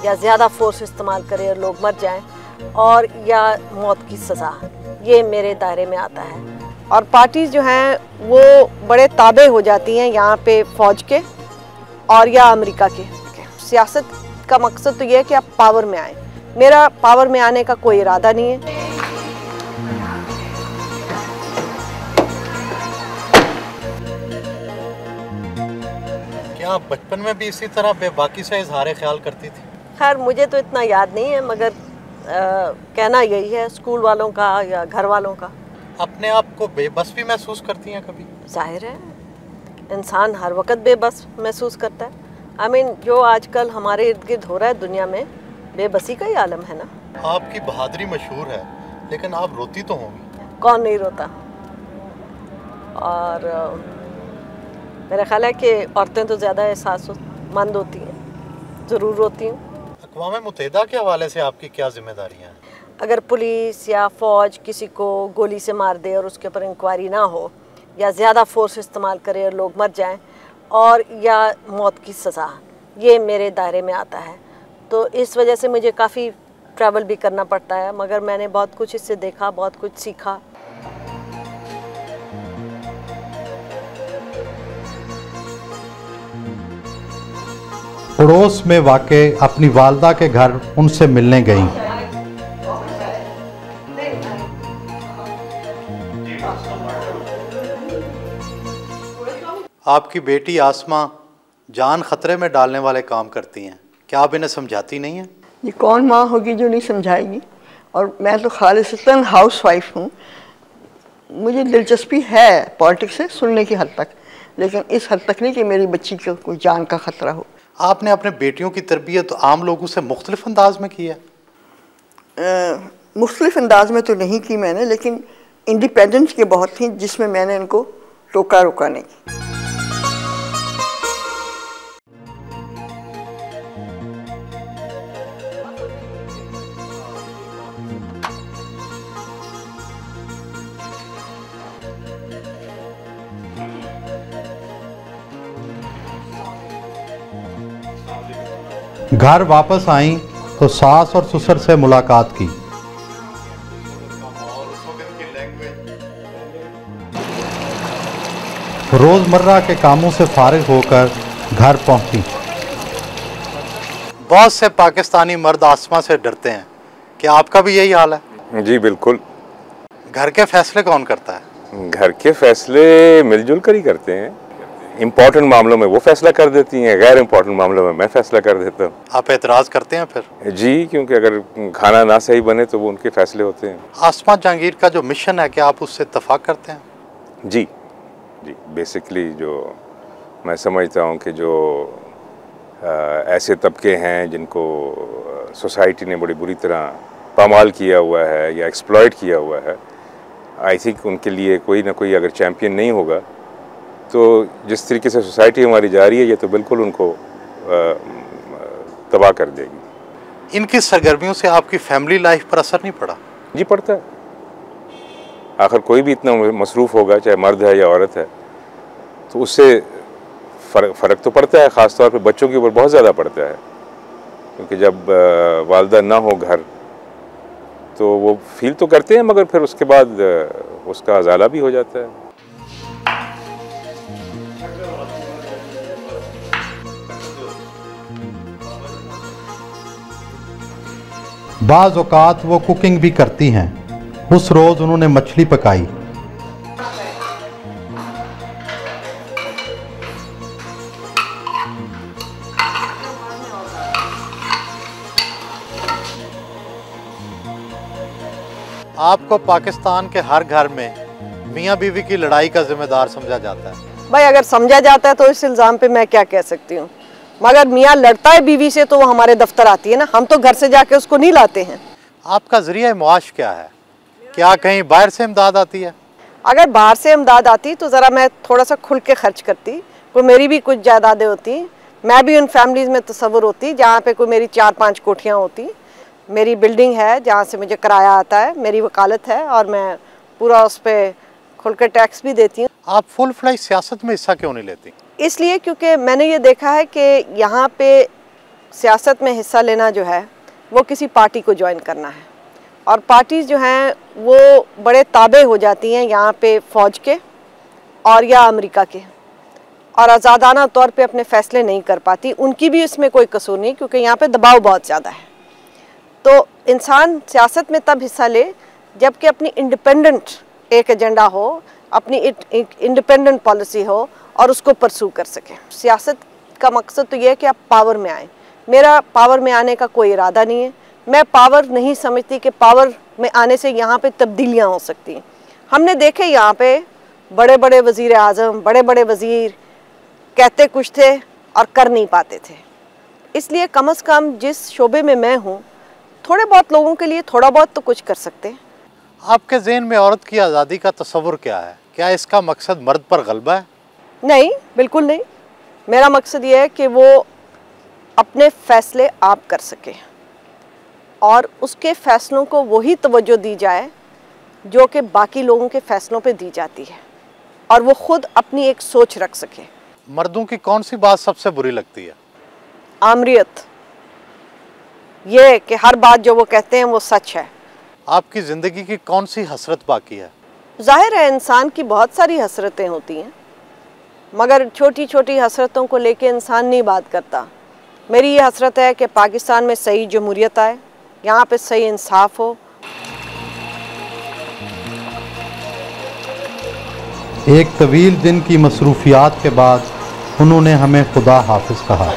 या ज़्यादा फोर्स इस्तेमाल करे और लोग मर जाएं, और या मौत की सज़ा, ये मेरे दायरे में आता है। और पार्टीज जो हैं वो बड़े ताबे हो जाती हैं यहाँ पे फ़ौज के और या अमेरिका के। सियासत का मकसद तो ये है कि आप पावर में आएँ। मेरा पावर में आने का कोई इरादा नहीं है। क्या आप बचपन में भी इसी तरह बेबाकी से इजहार ख्याल करती थी? खैर मुझे तो इतना याद नहीं है, मगर कहना यही है स्कूल वालों का या घर वालों का। अपने आप को बेबस भी महसूस करती हैं कभी? जाहिर है, इंसान हर वक्त बेबस महसूस करता है। जो आजकल हमारे इर्द गिर्द हो रहा है दुनिया में, बेबसी का ही आलम है ना। आपकी बहादुरी मशहूर है, लेकिन आप रोती तो होंगी। कौन नहीं रोता। और मेरा ख्याल है कि औरतें तो ज़्यादा एहसासमंद होती हैं, ज़रूर रोती हूँ। अक़वाम मुत्तहिदा के हवाले से आपकी क्या जिम्मेदारियाँ हैं? अगर पुलिस या फ़ौज किसी को गोली से मार दे और उसके ऊपर इंक्वायरी ना हो, या ज़्यादा फोर्स इस्तेमाल करे और लोग मर जाएं, और या मौत की सज़ा, ये मेरे दायरे में आता है। तो इस वजह से मुझे काफ़ी ट्रैवल भी करना पड़ता है, मगर मैंने बहुत कुछ इससे देखा, बहुत कुछ सीखा। पड़ोस में वाक़े अपनी वालदा के घर उनसे मिलने गईं। आपकी बेटी आसमा जान ख़तरे में डालने वाले काम करती हैं, क्या आप इन्हें समझाती नहीं हैं? ये कौन माँ होगी जो नहीं समझाएगी। और मैं तो खालिसतन हाउसवाइफ हूँ। मुझे दिलचस्पी है पॉलिटिक्स से सुनने की हद तक, लेकिन इस हद तक नहीं कि मेरी बच्ची को कोई जान का ख़तरा हो। आपने अपने बेटियों की तरबियत आम लोगों से मुख्तलिफ अंदाज में की है? मुख्तलिफ अंदाज में तो नहीं की मैंने, लेकिन इंडिपेंडेंस की बहुत थी जिसमें मैंने इनको टोका रोका नहीं। घर वापस आईं तो सास और ससुर से मुलाकात की। रोजमर्रा के कामों से फारिग होकर घर पहुंची। बहुत से पाकिस्तानी मर्द आसमा से डरते हैं, क्या आपका भी यही हाल है? जी बिल्कुल। घर के फैसले कौन करता है? घर के फैसले मिलजुल कर ही करते हैं। इम्पोर्टेंट मामलों में वो फैसला कर देती हैं, गैर इम्पोर्टेंट मामलों में मैं फैसला कर देता हूँ। आप एतराज़ करते हैं फिर? जी, क्योंकि अगर खाना ना सही बने तो वो उनके फैसले होते हैं। आसमा जहांगीर का जो मिशन है, क्या आप उससे इत्तफाक करते हैं? जी जी, बेसिकली जो मैं समझता हूँ कि जो ऐसे तबके हैं जिनको सोसाइटी ने बड़ी बुरी तरह पामाल किया हुआ है या एक्सप्लॉइट किया हुआ है, आई थिंक उनके लिए कोई ना कोई अगर चैम्पियन नहीं होगा तो जिस तरीके से सोसाइटी हमारी जा रही है ये तो बिल्कुल उनको तबाह कर देगी। इनकी सरगर्मियों से आपकी फैमिली लाइफ पर असर नहीं पड़ा? जी पड़ता है। आखिर कोई भी इतना मसरूफ़ होगा, चाहे मर्द है या औरत है, तो उससे फ़र्क तो पड़ता है। ख़ास तौर पे बच्चों के ऊपर बहुत ज़्यादा पड़ता है, क्योंकि जब वालदा ना हो घर तो वो फील तो करते हैं, मगर फिर उसके बाद उसका अज़ाला भी हो जाता है। बाज़ औक़ात वो कुकिंग भी करती हैं। उस रोज़ उन्होंने मछली पकाई। आपको पाकिस्तान के हर घर में मियाँ बीवी की लड़ाई का जिम्मेदार समझा जाता है। भाई अगर समझा जाता है तो इस इल्ज़ाम पे मैं क्या कह सकती हूँ, मगर मियाँ लड़ता है बीवी से तो वो हमारे दफ्तर आती है ना, हम तो घर से जाके उसको नहीं लाते हैं। आपका ज़रिया मुआश क्या है? क्या कहीं बाहर से इमदाद आती है? अगर बाहर से इमदाद आती तो ज़रा मैं थोड़ा सा खुल के खर्च करती, कोई मेरी भी कुछ जायदादें होती, मैं भी उन फैमिलीज़ में तसव्वुर होती जहाँ पे कोई मेरी 4-5 कोठियाँ होती। मेरी बिल्डिंग है जहाँ से मुझे किराया आता है, मेरी वकालत है और मैं पूरा उस पर खुल के टैक्स भी देती हूँ। आप फुल फ्लैश सियासत में हिस्सा क्यों नहीं लेती? इसलिए क्योंकि मैंने ये देखा है कि यहाँ पे सियासत में हिस्सा लेना जो है वो किसी पार्टी को ज्वाइन करना है, और पार्टीज़ जो हैं वो बड़े ताबे हो जाती हैं यहाँ पे फ़ौज के और या अमेरिका के, और आज़ादाना तौर पे अपने फ़ैसले नहीं कर पाती। उनकी भी इसमें कोई कसूर नहीं, क्योंकि यहाँ पे दबाव बहुत ज़्यादा है। तो इंसान सियासत में तब हिस्सा ले जबकि अपनी इंडिपेंडेंट एक एजेंडा हो, अपनी इंडिपेंडेंट पॉलिसी हो और उसको परसू कर सके। सियासत का मकसद तो ये है कि आप पावर में आएँ। मेरा पावर में आने का कोई इरादा नहीं है। मैं पावर नहीं समझती कि पावर में आने से यहाँ पे तब्दीलियाँ हो सकती हैं। हमने देखे यहाँ पे बड़े बड़े वज़ीर आज़म, बड़े बड़े वज़ीर कहते कुछ थे और कर नहीं पाते थे। इसलिए कम से कम जिस शोबे में मैं हूँ, थोड़े बहुत लोगों के लिए थोड़ा बहुत तो कुछ कर सकते हैं। आपके ज़हन में औरत की आज़ादी का तस्वुर क्या है? क्या इसका मकसद मर्द पर गलबा है? नहीं, बिल्कुल नहीं। मेरा मकसद ये है कि वो अपने फ़ैसले आप कर सके और उसके फ़ैसलों को वही तवज्जो दी जाए जो कि बाकी लोगों के फ़ैसलों पे दी जाती है, और वो ख़ुद अपनी एक सोच रख सके। मर्दों की कौन सी बात सबसे बुरी लगती है? आमरियत, ये कि हर बात जो वो कहते हैं वो सच है। आपकी ज़िंदगी की कौन सी हसरत बाकी है? जाहिर है इंसान की बहुत सारी हसरतें होती हैं, मगर छोटी छोटी हसरतों को लेके इंसान नहीं बात करता। मेरी ये हसरत है कि पाकिस्तान में सही जमहूरियत आए, यहाँ पे सही इंसाफ हो। एक तवील दिन की मसरूफियात के बाद उन्होंने हमें खुदा हाफिज़ कहा।